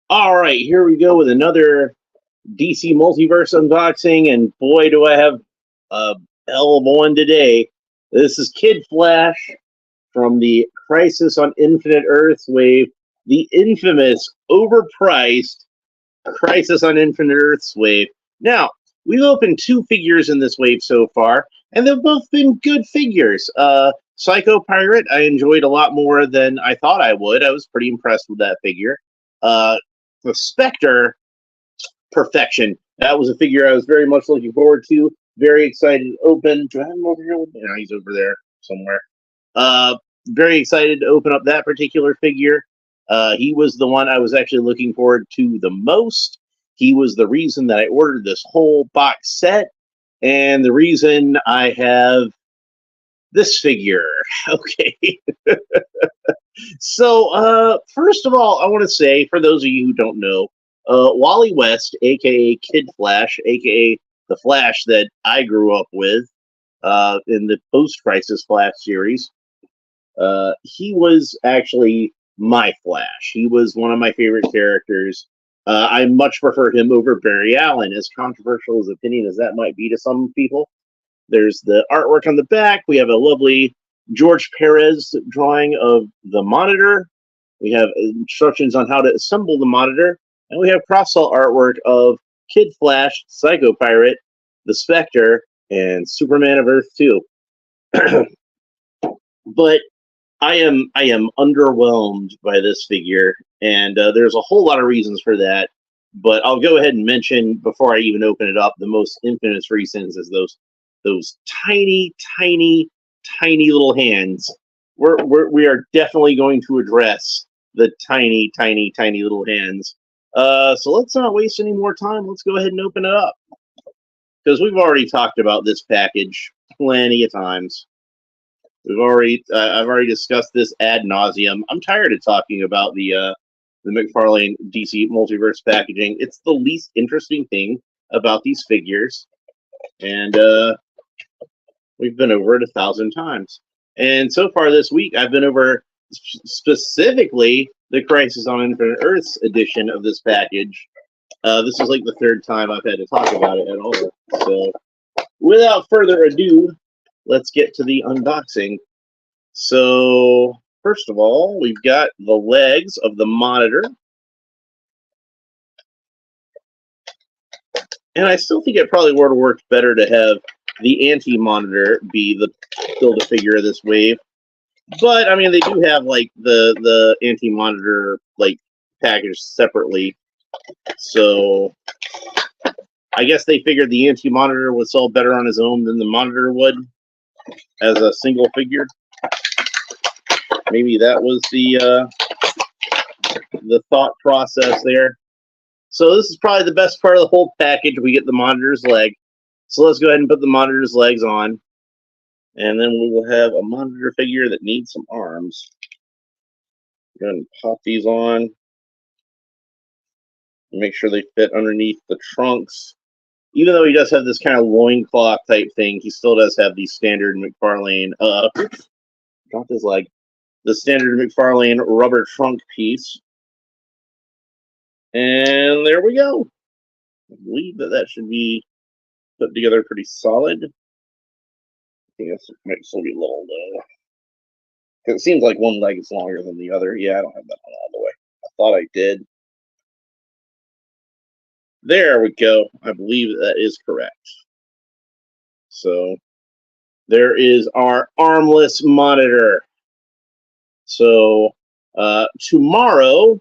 All right, here we go with another DC Multiverse unboxing, and boy, do I have a hell of a one today. This is Kid Flash from the Crisis on Infinite Earths wave, the infamous, overpriced Crisis on Infinite Earths wave. Now, we've opened two figures in this wave so far, and they've both been good figures. Psycho Pirate, I enjoyed a lot more than I thought I would. I was pretty impressed with that figure. Uh, the Spectre, perfection. That was a figure I was very much looking forward to. Very excited to open. Do I have him over here? No, he's over there somewhere. Very excited to open up that particular figure. He was the one I was actually looking forward to the most. He was the reason that I ordered this whole box set, and the reason I have this figure. Okay. So, first of all, I want to say, for those of you who don't know, Wally West, aka Kid Flash, aka the Flash that I grew up with in the post-Crisis Flash series, he was actually my Flash. He was one of my favorite characters. I much prefer him over Barry Allen, as controversial his opinion as that might be to some people. There's the artwork on the back. We have a lovely George Perez drawing of the Monitor. We have instructions on how to assemble the Monitor. And we have cross-sell artwork of Kid Flash, Psycho Pirate, the Spectre, and Superman of Earth 2. But I am underwhelmed by this figure, and there's a whole lot of reasons for that. But I'll go ahead and mention, before I even open it up, the most infamous reasons is those tiny, tiny, tiny little hands. We are definitely going to address the tiny, tiny, tiny little hands. So let's not waste any more time. Let's go ahead and open it up, because we've already talked about this package plenty of times. I've already discussed this ad nauseum. I'm tired of talking about the Mcfarlane DC Multiverse packaging. It's the least interesting thing about these figures, and we've been over it 1,000 times. And so far this week, I've been over specifically the Crisis on Infinite Earths edition of this package. This is like the third time I've had to talk about it at all. So, without further ado, let's get to the unboxing. So, first of all, we've got the legs of the Monitor. And I still think it probably would have worked better to have the anti-Monitor be the Build-A-Figure of this wave. But, I mean, they do have, like, the anti-Monitor, like, package separately. So, I guess they figured the anti-Monitor would sell better on his own than the Monitor would as a single figure. Maybe that was the thought process there. So this is probably the best part of the whole package. We get the Monitor's leg. So let's go ahead and put the Monitor's legs on. And then we will have a Monitor figure that needs some arms. Go ahead and pop these on. Make sure they fit underneath the trunks. Even though he does have this kind of loincloth type thing, he still does have the standard Mcfarlane, dropped his leg, the standard Mcfarlane rubber trunk piece. And there we go. I believe that should be put together pretty solid. I think this might still be a little low. Because it seems like one leg is longer than the other. Yeah, I don't have that one all the way. I thought I did. There we go. I believe that is correct. So there is our armless Monitor. So tomorrow,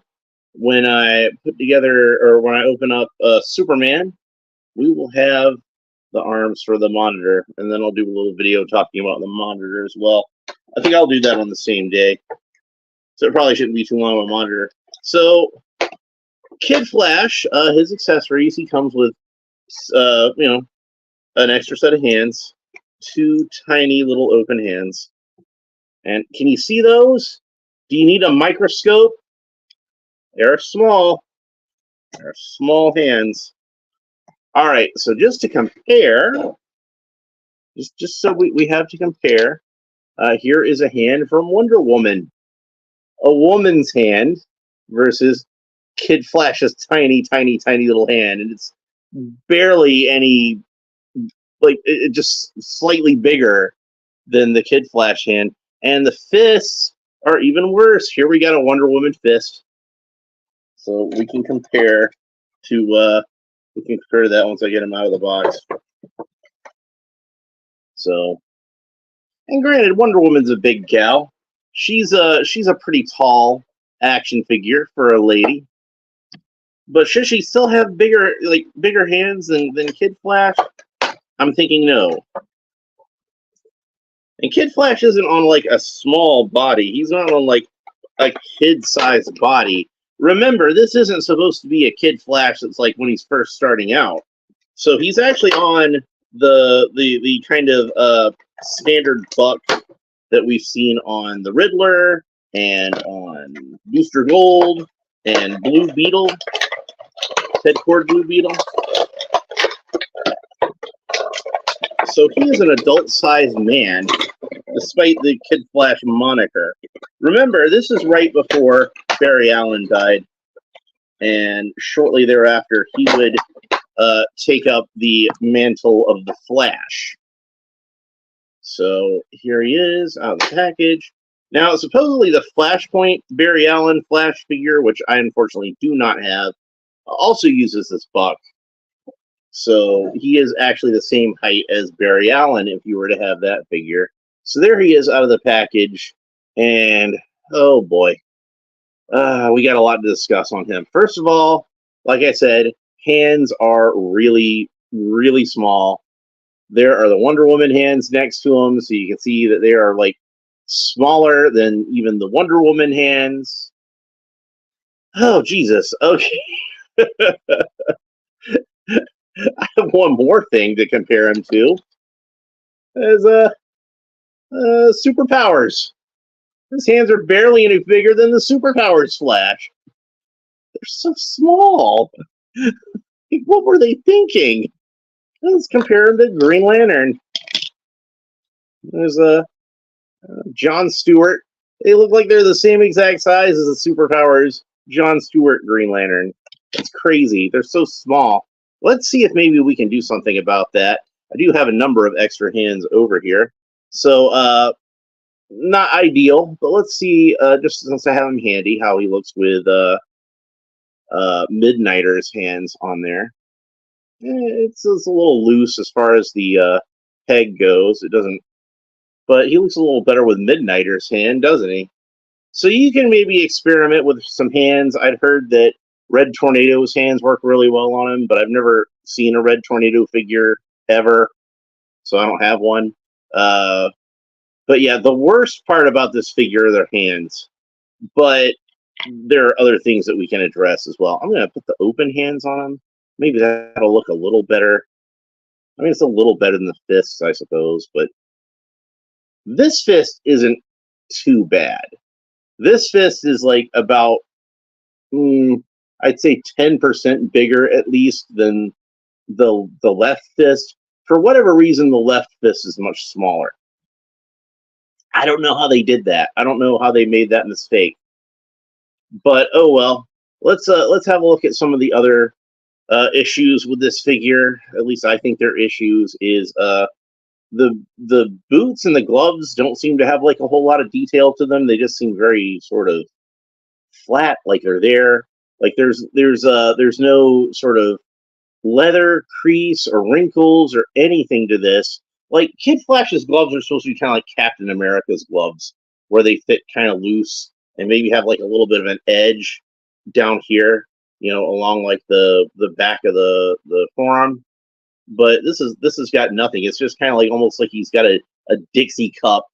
when I put together, or when I open up Superman, we will have the arms for the Monitor, and then I'll do a little video talking about the Monitor as well. I think I'll do that on the same day, so it probably shouldn't be too long of a Monitor. So Kid Flash, his accessories, he comes with, you know, an extra set of hands, two tiny little open hands. And can you see those? Do you need a microscope? They're small. They're small hands. All right, so just to compare, just so we have to compare, here is a hand from Wonder Woman. A woman's hand. versus Kid Flash's tiny, tiny, tiny little hand, and it's barely any, like, it just slightly bigger than the Kid Flash hand. And the fists are even worse. Here we got a Wonder Woman fist. So we can compare to that once I get them out of the box. So, and granted, Wonder Woman's a big gal. She's a pretty tall action figure for a lady. But should she still have bigger hands than Kid Flash? I'm thinking no. And Kid Flash isn't on like a small body. He's not on like a kid-sized body. Remember, this isn't supposed to be a Kid Flash that's like when he's first starting out. So he's actually on the kind of standard buck that we've seen on the Riddler and on Booster Gold and Blue Beetle, Ted Cord Blue Beetle. So he is an adult-sized man, despite the Kid Flash moniker. Remember, this is right before Barry Allen died, and shortly thereafter, he would take up the mantle of the Flash. So here he is out of the package. Now, supposedly the Flashpoint Barry Allen Flash figure, which I unfortunately do not have, also uses this buck. So he is actually the same height as Barry Allen if you were to have that figure. So there he is out of the package, and oh boy, we got a lot to discuss on him. First of all, like I said, hands are really, really small. There are the Wonder Woman hands next to him, so you can see that they are like smaller than even the Wonder Woman hands. Oh, Jesus. Okay. I have one more thing to compare him to. As Superpowers. His hands are barely any bigger than the Superpowers Flash. They're so small. What were they thinking? Let's compare him to Green Lantern. There's John Stewart. They look like they're the same exact size as the Superpowers John Stewart Green Lantern. That's crazy. They're so small. Let's see if maybe we can do something about that. I do have a number of extra hands over here. So, not ideal, but let's see, just since I have him handy, how he looks with Midnighter's hands on there. It's a little loose as far as the peg goes. It doesn't, but he looks a little better with Midnighter's hand, doesn't he? So you can maybe experiment with some hands. I'd heard that Red Tornado's hands work really well on him, but I've never seen a Red Tornado figure ever, so I don't have one. But yeah, the worst part about this figure are their hands, but there are other things that we can address as well. I'm going to put the open hands on him. Maybe that'll look a little better. I mean, it's a little better than the fists, I suppose, but this fist isn't too bad. This fist is like about, I'd say 10% bigger at least than the left fist. For whatever reason, the left fist is much smaller. I don't know how they did that. I don't know how they made that mistake. But oh well. Let's have a look at some of the other issues with this figure. At least I think they're issues. Is the boots and the gloves don't seem to have like a whole lot of detail to them. They just seem very sort of flat, like they're there. Like there's no sort of leather crease or wrinkles or anything to this. Like Kid Flash's gloves are supposed to be kind of like Captain America's gloves, where they fit kind of loose and maybe have like a little bit of an edge down here, you know, along like the back of the forearm. But this has got nothing. It's just kind of like almost like he's got a Dixie cup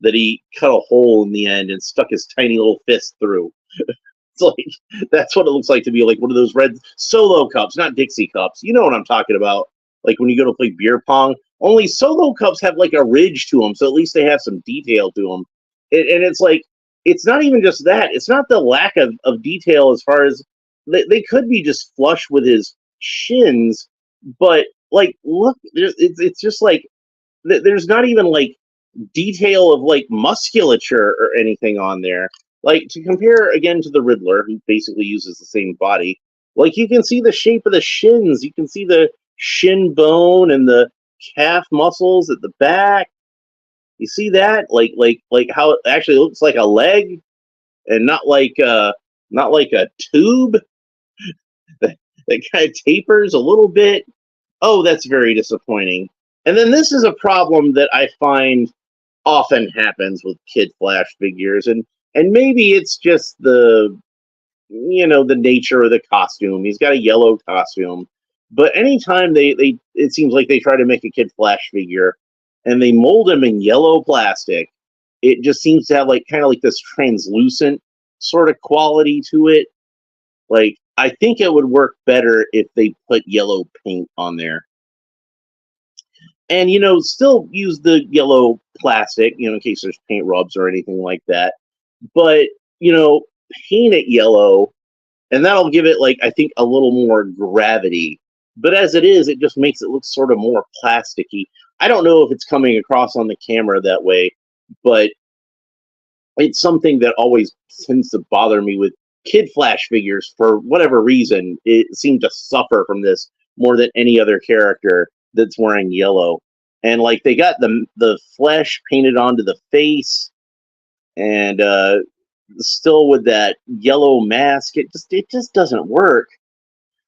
that he cut a hole in the end and stuck his tiny little fist through. It's like, that's what it looks like to be like one of those red Solo cups, not Dixie cups. You know what I'm talking about. Like when you go to play beer pong, only Solo cups have like a ridge to them, so at least they have some detail to them. And it's like, it's not even just that. It's not the lack of detail as far as, they could be just flush with his shins, but like, look, it's just like, there's not even like detail of like musculature or anything on there. Like, to compare again to the Riddler, who basically uses the same body, like, you can see the shape of the shins, you can see the shin bone and the calf muscles at the back. You see that? Like how it actually looks like a leg and not like a tube that, that kind of tapers a little bit. Oh, that's very disappointing. And then this is a problem that I find often happens with Kid Flash figures, and maybe it's just the nature of the costume. He's got a yellow costume, but anytime they it seems like they try to make a Kid Flash figure and they mold him in yellow plastic, it just seems to have like kind of like this translucent sort of quality to it. Like, I think it would work better if they put yellow paint on there. And still use the yellow plastic, in case there's paint rubs or anything like that. But, paint it yellow, and that'll give it, like, I think, a little more gravity. But as it is, it just makes it look sort of more plasticky. I don't know if it's coming across on the camera that way, but it's something that always tends to bother me with Kid Flash figures. For whatever reason, it seemed to suffer from this more than any other character that's wearing yellow. And like, they got the flesh painted onto the face, and still with that yellow mask, it just doesn't work.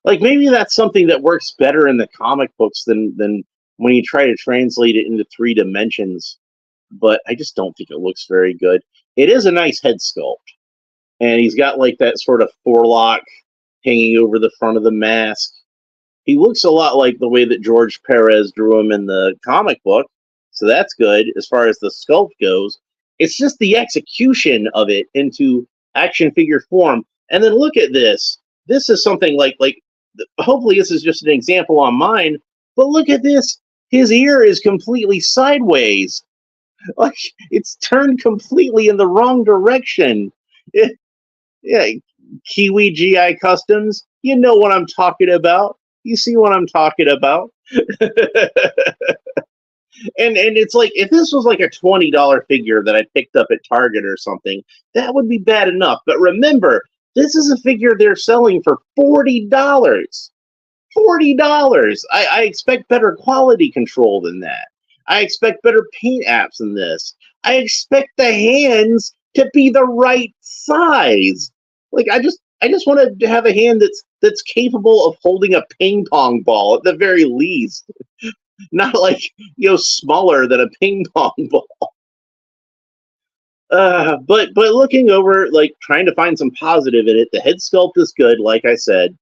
Like, maybe that's something that works better in the comic books than when you try to translate it into 3 dimensions. But I just don't think it looks very good. It is a nice head sculpt, and he's got like that sort of forelock hanging over the front of the mask. He looks a lot like the way that George Perez drew him in the comic book, so that's good as far as the sculpt goes. It's just the execution of it into action figure form. And then look at this. This is something like hopefully this is just an example on mine, but look at this. His ear is completely sideways. Like, it's turned completely in the wrong direction. Yeah, Kiwi GI Customs, you know what I'm talking about. You see what I'm talking about. And it's like, if this was like a $20 figure that I picked up at Target or something, that would be bad enough. But remember, this is a figure they're selling for $40. $40. I expect better quality control than that. I expect better paint apps than this. I expect the hands to be the right size. Like, I just want to have a hand that's capable of holding a ping pong ball at the very least. Not like, smaller than a ping pong ball. But looking over, like, trying to find some positive in it, the head sculpt is good, like I said.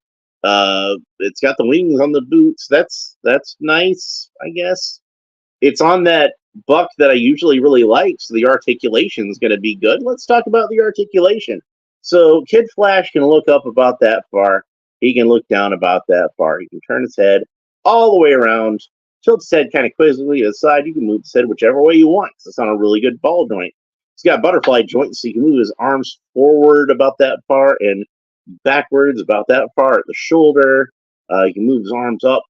It's got the wings on the boots. That's nice, I guess. It's on that buck that I usually really like, so the articulation is going to be good. Let's talk about the articulation. So Kid Flash can look up about that far. He can look down about that far. He can turn his head all the way around, tilt his head kind of quizzically to the side. You can move his head whichever way you want. It's on a really good ball joint. He's got butterfly joints, so you can move his arms forward about that far and backwards about that far at the shoulder. You can move his arms up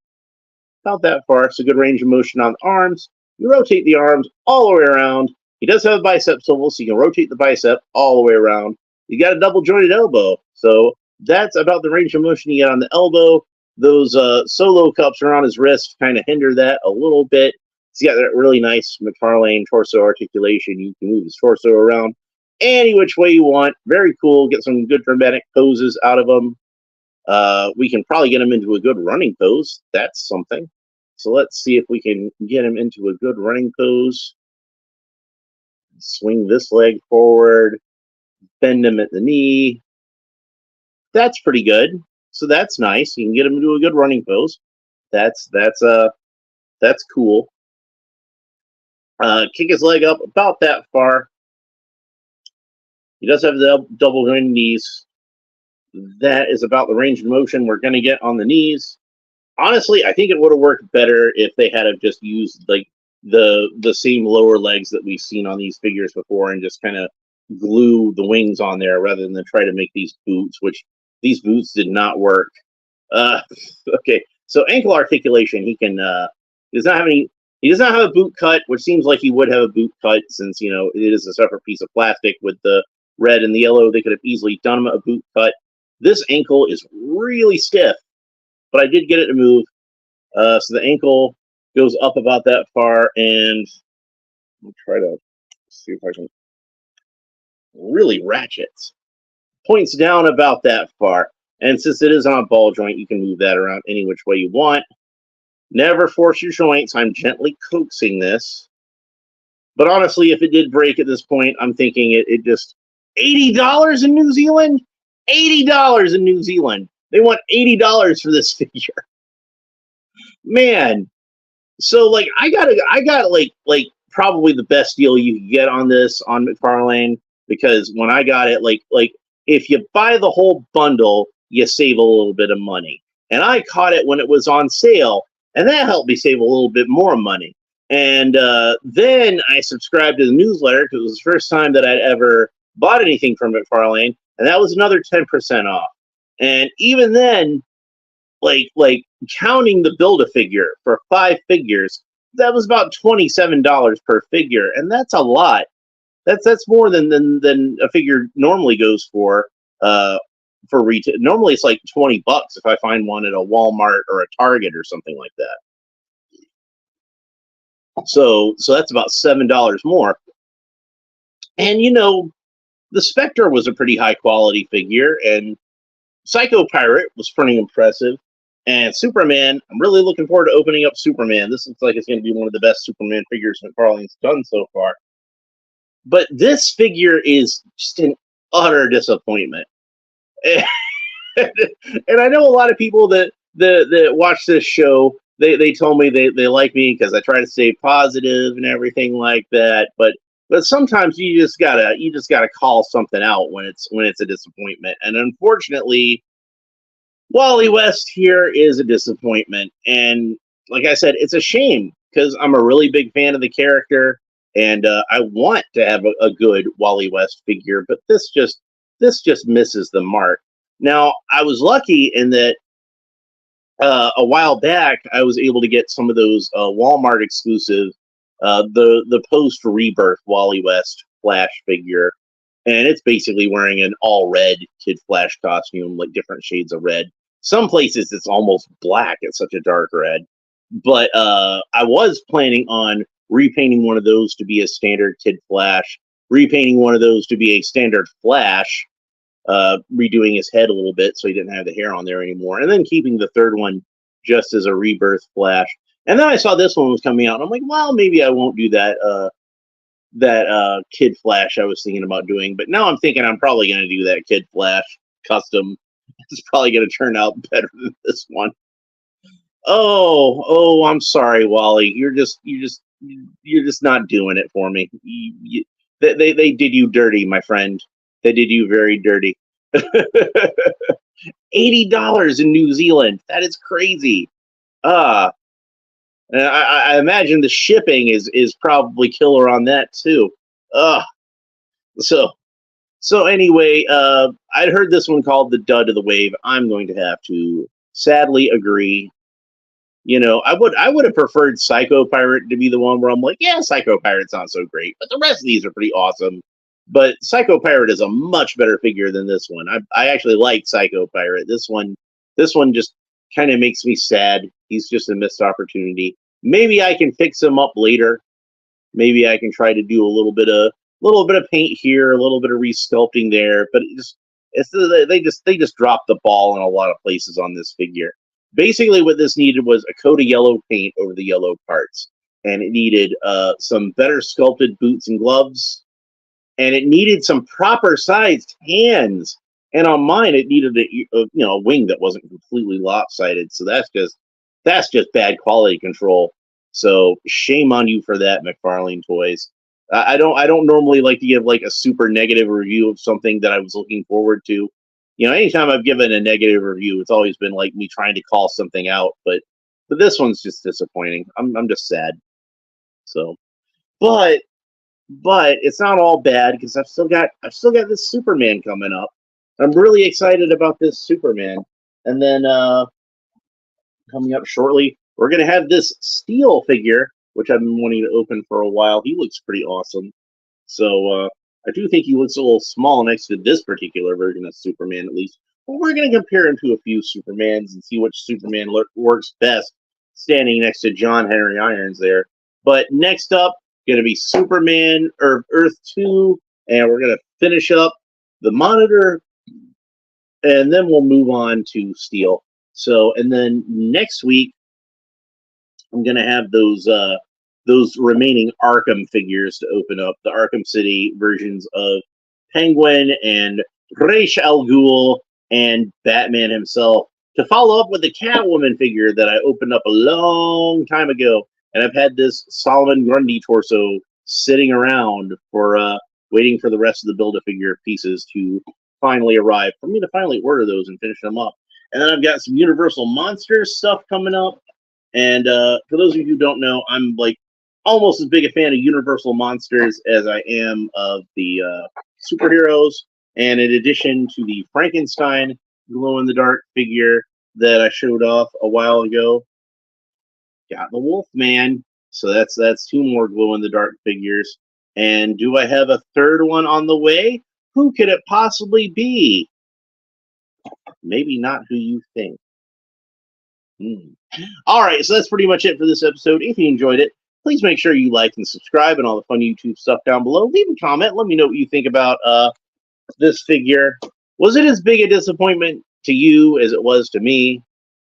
about that far. It's a good range of motion on the arms. You rotate the arms all the way around. He does have a bicep swivel, so you can rotate the bicep all the way around. You got a double jointed elbow, so that's about the range of motion you get on the elbow. Those solo cups around his wrist kind of hinder that a little bit. He's got that really nice Mcfarlane torso articulation. You can move his torso around any which way you want. Very cool. Get some good dramatic poses out of him. We can probably get him into a good running pose. That's something. So let's see if we can get him into a good running pose. Swing this leg forward. Bend him at the knee. That's pretty good. So that's nice. You can get him into a good running pose. That's cool. Kick his leg up about that far. He does have the double jointed knees. That is about the range of motion we're going to get on the knees. Honestly, I think it would have worked better if they had have just used like the same lower legs that we've seen on these figures before and just kind of glue the wings on there rather than try to make these boots, which these boots did not work. Okay, so ankle articulation, he does not have a boot cut, which seems like he would have a boot cut since it is a separate piece of plastic with the red and the yellow. They could have easily done him a boot cut. This ankle is really stiff, but I did get it to move. So the ankle goes up about that far, and I'll try to see if I can really ratchet. Points down about that far. And since it is on a ball joint, you can move that around any which way you want. Never force your joints. I'm gently coaxing this. But honestly, if it did break at this point, I'm thinking it just $80 in New Zealand? $80 in New Zealand. They want $80 for this figure. Man. So like I got like probably the best deal you can get on this on Mcfarlane, because when I got it, like if you buy the whole bundle, you save a little bit of money. And I caught it when it was on sale, and that helped me save a little bit more money. And then I subscribed to the newsletter because it was the first time that I'd ever bought anything from Mcfarlane, and that was another 10% off. And even then, like counting the Build-A-Figure for 5 figures, that was about $27 per figure, and that's a lot. That's more than a figure normally goes for retail. Normally it's like $20 if I find one at a Walmart or a Target or something like that. So that's about $7 more. And you know, the Spectre was a pretty high quality figure, and Psycho Pirate was pretty impressive. And Superman, I'm really looking forward to opening up Superman. This looks like it's going to be one of the best Superman figures Mcfarlane's done so far. But this figure is just an utter disappointment. And I know a lot of people that watch this show, they told me they like me because I try to stay positive and everything like that. But sometimes you just gotta call something out when it's a disappointment. And unfortunately, Wally West here is a disappointment. And like I said, it's a shame because I'm a really big fan of the character, and I want to have a good Wally West figure, but this just misses the mark. Now, I was lucky in that a while back I was able to get some of those Walmart exclusive, the post Rebirth Wally West Flash figure, and it's basically wearing an all red Kid Flash costume, like different shades of red. Some places it's almost black; it's such a dark red. But I was planning on repainting one of those to be a standard Kid Flash, repainting one of those to be a standard Flash, redoing his head a little bit so he didn't have the hair on there anymore, and then keeping the third one just as a Rebirth Flash. And then I saw this one was coming out, and I'm like, well, maybe I won't do that Kid Flash I was thinking about doing. But now I'm thinking I'm probably going to do that Kid Flash custom. It's probably going to turn out better than this one. Oh, I'm sorry, Wally. You're just not doing it for me. They did you dirty, my friend. They did you very dirty. $80 in New Zealand. That is crazy. And I imagine the shipping is probably killer on that too. So anyway, I'd heard this one called the Dud of the Wave. I'm going to have to sadly agree. You know, I would have preferred Psycho Pirate to be the one where I'm like, yeah, Psycho Pirate's not so great, but the rest of these are pretty awesome. But Psycho Pirate is a much better figure than this one. I actually like Psycho Pirate. This one just kind of makes me sad. He's just a missed opportunity. Maybe I can fix him up later. Maybe I can try to do a little bit of paint here, a little bit of resculpting there. But they just dropped the ball in a lot of places on this figure. Basically, what this needed was a coat of yellow paint over the yellow parts, and it needed some better sculpted boots and gloves, and it needed some proper sized hands. And on mine, it needed a wing that wasn't completely lopsided. So that's just bad quality control. So shame on you for that, Mcfarlane Toys. I don't normally like to give like a super negative review of something that I was looking forward to. You know, anytime I've given a negative review, it's always been like me trying to call something out. But this one's just disappointing. I'm just sad. So, but it's not all bad because I've still got this Superman coming up. I'm really excited about this Superman. And then coming up shortly, we're gonna have this Steel figure, which I've been wanting to open for a while. He looks pretty awesome. So I do think he looks a little small next to this particular version of Superman, at least. But we're going to compare him to a few Supermans and see which Superman works best standing next to John Henry Irons there. But next up, going to be Superman or Earth 2, and we're going to finish up the Monitor, and then we'll move on to Steel. So, and then next week, I'm going to have those remaining Arkham figures to open up, the Arkham City versions of Penguin and Ra's al Ghul and Batman himself, to follow up with the Catwoman figure that I opened up a long time ago. And I've had this Solomon Grundy torso sitting around for waiting for the rest of the Build-A-Figure pieces to finally arrive, for me to finally order those and finish them up. And then I've got some Universal Monsters stuff coming up. And for those of you who don't know, I'm like almost as big a fan of Universal Monsters as I am of the superheroes. And in addition to the Frankenstein glow-in-the-dark figure that I showed off a while ago, got the Wolfman. So that's two more glow-in-the-dark figures. And do I have a third one on the way? Who could it possibly be? Maybe not who you think. All right, so that's pretty much it for this episode. If you enjoyed it, please make sure you like and subscribe and all the fun YouTube stuff down below. Leave a comment. Let me know what you think about this figure. Was it as big a disappointment to you as it was to me?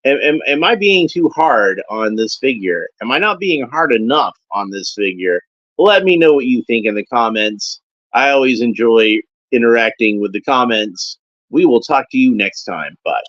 Am I being too hard on this figure? Am I not being hard enough on this figure? Let me know what you think in the comments. I always enjoy interacting with the comments. We will talk to you next time. Bye.